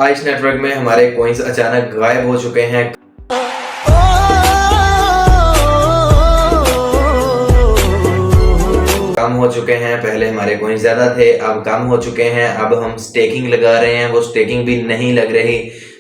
Ice network में हमारे coins अचानक गायब हो चुके हैं। कम हो चुके हैं। पहले हमारे कॉइन्स ज्यादा थे, अब कम हो चुके हैं। अब हम स्टेकिंग लगा रहे हैं, वो स्टेकिंग भी नहीं लग रही।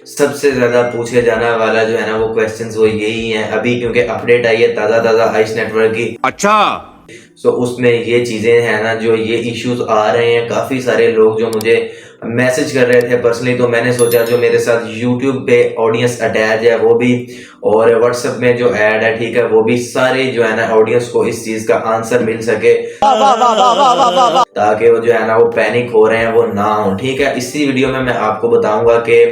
सबसे ज्यादा पूछे जाने वाला जो है ना वो क्वेश्चंस वो यही है अभी, क्योंकि अपडेट आई है ताजा आइस नेटवर्क की। अच्छा, सो उसमें ये चीजें हैं ना, जो ये इश्यूज आ रहे हैं। काफी सारे लोग जो मुझे मैसेज कर रहे थे पर्सनली, तो मैंने सोचा जो मेरे साथ यूट्यूब पे ऑडियंस अटैच है वो भी, और व्हाट्सएप में जो ऐड है ठीक है वो भी, सारे जो है ना ऑडियंस को इस चीज का आंसर मिल सके, ताकि वो जो है ना वो पैनिक हो रहे हैं वो ना हो। ठीक है, इसी वीडियो में मैं आपको बताऊंगा कि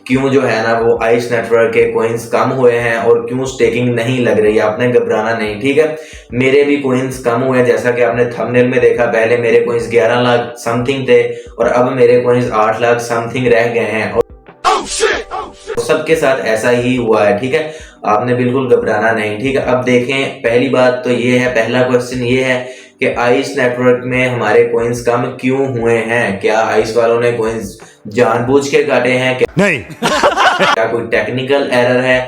क्यों जो है ना वो आइस नेटवर्क के कॉइन्स कम हुए हैं और क्यों स्टेकिंग नहीं लग रही है। आपने घबराना नहीं, ठीक है। मेरे भी कॉइन्स कम हुए, जैसा कि आपने थंबनेल में देखा। पहले मेरे कॉइन्स 11 लाख समथिंग थे और अब मेरे कॉइन्स 8 लाख समथिंग रह गए हैं। और सबके साथ ऐसा ही हुआ है, ठीक है। आपने बिल्कुल घबराना नहीं, ठीक है। अब देखें, पहली बात तो ये है, पहला क्वेश्चन ये है कि आइस नेटवर्क में हमारे कॉइन्स कम क्यों हुए हैं। क्या आइस वालों ने कॉइन्स जानबूझ के काटे हैं? नहीं। क्या कोई टेक्निकल एरर है?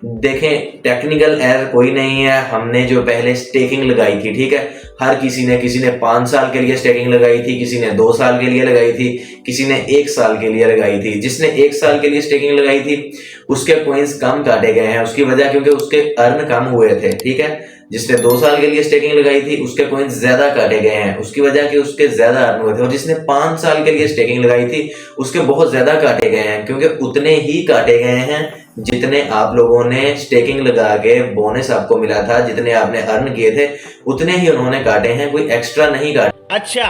देखें, टेक्निकल एरर कोई नहीं है। हमने जो पहले स्टेकिंग लगाई थी, ठीक है, हर किसी ने 5 साल के लिए स्टेकिंग लगाई थी, किसी ने 2 साल के लिए लगाई थी, किसी ने 1 साल के लिए लगाई थी। जिसने 1 साल के लिए स्टेकिंग लगाई थी उसके कॉइन्स कम काटे गए हैं। उसकी वजह क्योंकि उसके अर्न कम हुए थे, ठीक है। जिसने 2 साल के लिए स्टेकिंग लगाई थी उसके कॉइन्स ज्यादा काटे गए हैं, उसकी वजह कि उसके ज्यादा अर्न हुए थे। और जिसने 5 साल के लिए स्टेकिंग लगाई थी उसके बहुत ज्यादा काटे गए हैं, क्योंकि उतने ही काटे गए हैं जितने आप लोगों ने स्टेकिंग लगा के बोनस आपको मिला था, जितने आपने अर्न किए थे उतने ही उन्होंने काटे हैं, कोई एक्स्ट्रा नहीं काटे। अच्छा,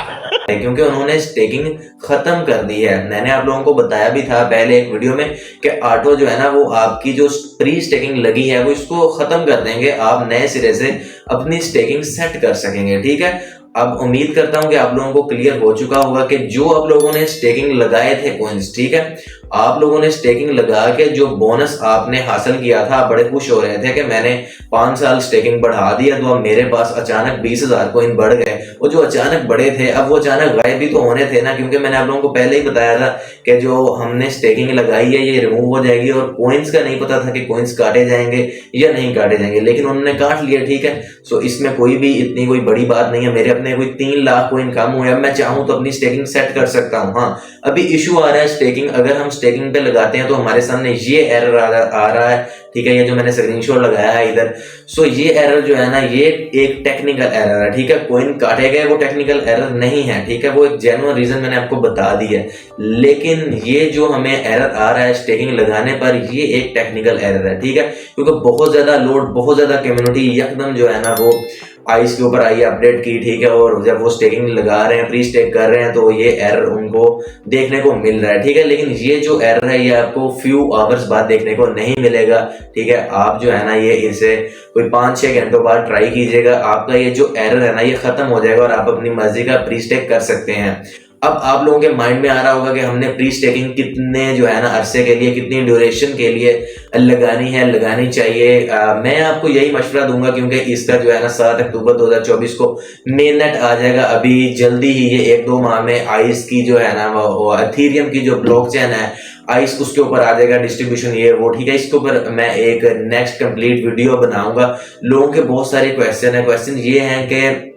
क्योंकि उन्होंने स्टेकिंग खत्म कर दी है। मैंने आप लोगों को बताया भी था पहले एक वीडियो में कि ऑटो जो है ना वो आपकी जो प्री स्टेकिंग लगी है वो इसको खत्म कर देंगे, आप नए सिरे से अपनी स्टेकिंग सेट कर सकेंगे, ठीक है। अब उम्मीद करता हूं कि आप लोगों को क्लियर हो चुका होगा कि जो आप लोगों ने स्टेकिंग लगाए थे कॉइन्स, ठीक है, आप लोगों ने स्टेकिंग लगा के जो बोनस आपने हासिल किया था, बड़े खुश हो रहे थे कि मैंने 5 साल स्टेकिंग बढ़ा दिया तो अब मेरे पास अचानक 20,000 कॉइन बढ़ गए। वो जो अचानक बढ़े थे अब वो अचानक गायब भी तो होने थे ना, क्योंकि मैंने आप लोगों को पहले ही बताया था कि जो हमने स्टेकिंग लगाई है ये रिमूव हो जाएगी, और कॉइन्स का नहीं पता था कि कॉइन्स काटे जाएंगे या नहीं काटे जाएंगे, लेकिन उन्होंने काट लिया, ठीक है। सो इसमें कोई भी इतनी कोई बड़ी बात नहीं है। मेरे अपने कोई 3 लाख कॉइन कम हुए, अब मैं चाहूं तो अपनी स्टेकिंग सेट कर सकता हूं। हाँ, अभी इशू आ रहा है स्टेकिंग, अगर हम स्टेकिंग पे लगाते हैं तो हमारे सामने ये एरर आ रहा है, ठीक है। ये जो मैंने स्क्रीनशॉट लगाया है इधर, सो ये एरर जो है ना ये एक टेक्निकल एरर है, ठीक है। कॉइन काटे गए वो टेक्निकल एरर नहीं है, ठीक है, वो एक जेन्युइन रीजन मैंने आपको बता दी है। लेकिन ये जो हमें एरर आ रहा है स्टेकिंग लगाने पर, ये एक टेक्निकल एरर है, ठीक है, क्योंकि बहुत ज्यादा लोड, बहुत ज्यादा कम्युनिटी एकदम जो है ना वो आइस के ऊपर आई अपडेट की, ठीक है। और जब वो स्टेकिंग लगा रहे हैं, प्री स्टेक कर रहे हैं, तो ये एरर उनको देखने को मिल रहा है, ठीक है। लेकिन ये जो एरर है ये आपको फ्यू आवर्स बाद देखने को नहीं मिलेगा, ठीक है। आप जो है ना ये इसे कोई 5-6 घंटों बाद ट्राई कीजिएगा, आपका ये जो एरर है ना ये खत्म हो जाएगा और आप अपनी मर्जी का प्री स्टेक कर सकते हैं। अब आप लोगों के माइंड में आ रहा होगा कि हमने प्री स्टेकिंग कितने जो है ना अरसे के लिए, कितनी ड्यूरेशन के लिए लगानी चाहिए। मैं आपको यही मशवरा दूंगा, क्योंकि इसका जो है ना 7 अक्टूबर 2024 को मेन नेट आ जाएगा। अभी जल्दी ही ये 1-2 माह में आइस की जो है ना वो एथेरियम की जो ब्लॉकचेन है आइस, उसके ऊपर आ जाएगा डिस्ट्रीब्यूशन, ये वो, ठीक है। इसके ऊपर मैं एक नेक्स्ट कंप्लीट वीडियो बनाऊंगा। लोगों के बहुत सारे क्वेश्चन है। क्वेश्चन ये है कि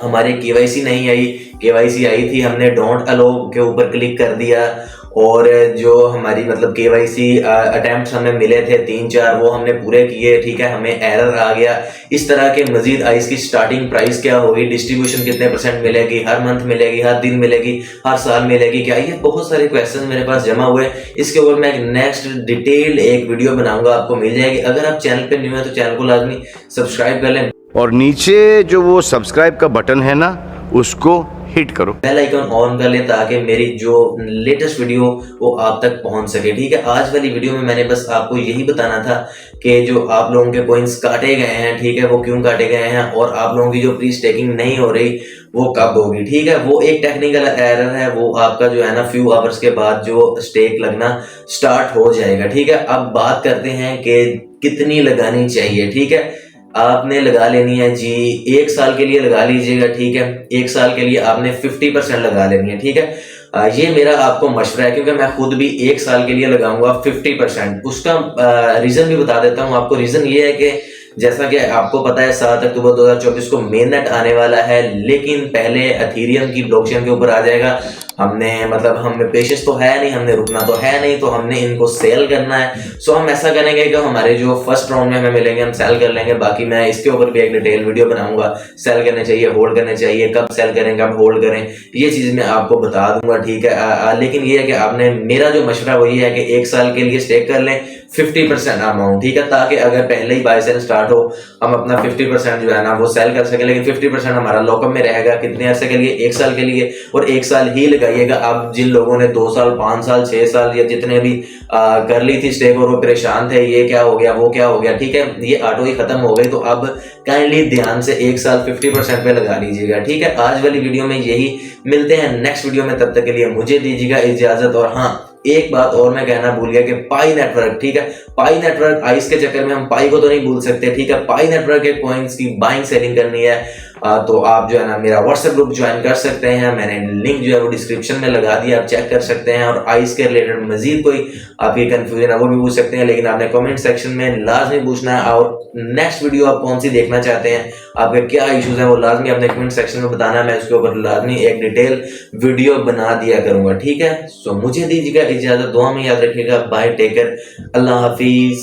हमारी केवाईसी नहीं आई, केवाईसी आई थी, हमने डोंट अलो के ऊपर क्लिक कर दिया, और जो हमारी मतलब केवाईसी अटेम्प्ट्स हमें मिले थे 3-4 वो हमने पूरे किए, ठीक है, हमें एरर आ गया। इस तरह के मजीद आइस की स्टार्टिंग प्राइस क्या होगी, डिस्ट्रीब्यूशन कितने % मिलेगी, हर मंथ मिलेगी, हर दिन मिलेगी, हर साल मिलेगी क्या, ये बहुत सारे क्वेश्चन मेरे पास जमा हुए। इसके ऊपर मैं नेक्स्ट डिटेल एक वीडियो बनाऊंगा, आपको मिल जाएगी। अगर आप चैनल पे न्यू है तो चैनल को लाजमी सब्सक्राइब कर लें, और नीचे जो वो सब्सक्राइब का बटन है ना उसको हिट करो, बेल आइकन ऑन कर ले, ताकि मेरी जो लेटेस्ट वीडियो वो आप तक पहुंच सके, ठीक है। आज वाली वीडियो में मैंने बस आपको यही बताना था कि जो आप लोगों के कॉइन्स काटे गए हैं, ठीक है, वो क्यों काटे गए हैं, और आप लोगों की जो प्री स्टेकिंग नहीं हो रही वो कब होगी, ठीक है। वो एक टेक्निकल एरर है, वो आपका जो है ना फ्यू आवर्स के बाद जो स्टेक लगना स्टार्ट हो जाएगा, ठीक है। अब बात करते हैं कि कितनी लगानी चाहिए, ठीक है। आपने लगा लेनी है जी, 1 साल के लिए लगा लीजिएगा, ठीक है। 1 साल के लिए आपने 50% लगा लेनी है, ठीक है। ये मेरा आपको मशवरा है, क्योंकि मैं खुद भी 1 साल के लिए लगाऊंगा 50%। उसका रीजन भी बता देता हूँ आपको। रीजन ये है कि जैसा कि आपको पता है 7 अक्टूबर 2024 को मेननेट आने वाला है, लेकिन पहले एथेरियम की ब्लॉकचेन के ऊपर आ जाएगा। हमने मतलब हमें पेशेंस तो है नहीं, हमने रुकना तो है नहीं, तो हमने इनको सेल करना है। सो हम ऐसा करेंगे कि हमारे जो फर्स्ट राउंड में हमें मिलेंगे हम सेल कर लेंगे। बाकी मैं इसके ऊपर भी एक डिटेल वीडियो बनाऊंगा, सेल करने चाहिए, होल्ड करने चाहिए, कब सेल करें कब होल्ड करें, ये चीज मैं आपको बता दूंगा, ठीक है। लेकिन ये है कि आपने, मेरा जो मशवरा वो ये है कि 1 साल के लिए स्टेक कर लें 50% अमाउंट, ठीक है, ताकि अगर पहले ही बाय सेल स्टार्ट हो हम अपना 50% जो है ना वो सेल कर सके। लेकिन 50% हमारा लॉकअप में रहेगा कितने अरसे के लिए? 1 साल के लिए। और 1 साल ही लगाइएगा। अब जिन लोगों ने 2 साल 5 साल 6 साल या जितने भी कर ली थी स्टेक और वो परेशान थे, ये क्या हो गया वो क्या हो गया, ठीक है, ये ऑटो ही खत्म हो गई, तो अब काइंडली ध्यान से 1 साल 50% पे लगा लीजिएगा, ठीक है। आज वाली वीडियो में यही, मिलते हैं नेक्स्ट वीडियो में, तब तक के लिए मुझे दीजिएगा इजाजत। और हाँ, एक बात और मैं कहना भूल गया कि पाई नेटवर्क, ठीक है, पाई नेटवर्क, आइस के चक्कर में हम पाई को तो नहीं भूल सकते, ठीक है। पाई नेटवर्क के कॉइन्स की बाइंग सेलिंग करनी है तो आप जो है ना मेरा व्हाट्सएप ग्रुप ज्वाइन कर सकते हैं। मैंने लिंक जो है वो डिस्क्रिप्शन में लगा दिया, आप चेक कर सकते हैं। और आइस के रिलेटेड मजीद कोई आपकी कंफ्यूजन है वो भी पूछ सकते हैं, लेकिन आपने कमेंट सेक्शन में लाजमी पूछना है। और नेक्स्ट वीडियो आप कौन सी देखना चाहते हैं, आपके क्या इश्यूज हैं, वो लाजमी अपने कमेंट सेक्शन में बताना है। मैं उसके ऊपर लाजमी एक डिटेल वीडियो बना दिया करूंगा, ठीक है। सो मुझे दीजिएगा इजाजत, दुआ में याद रखिएगा, बाय, टेक केयर, अल्लाह हाफिज।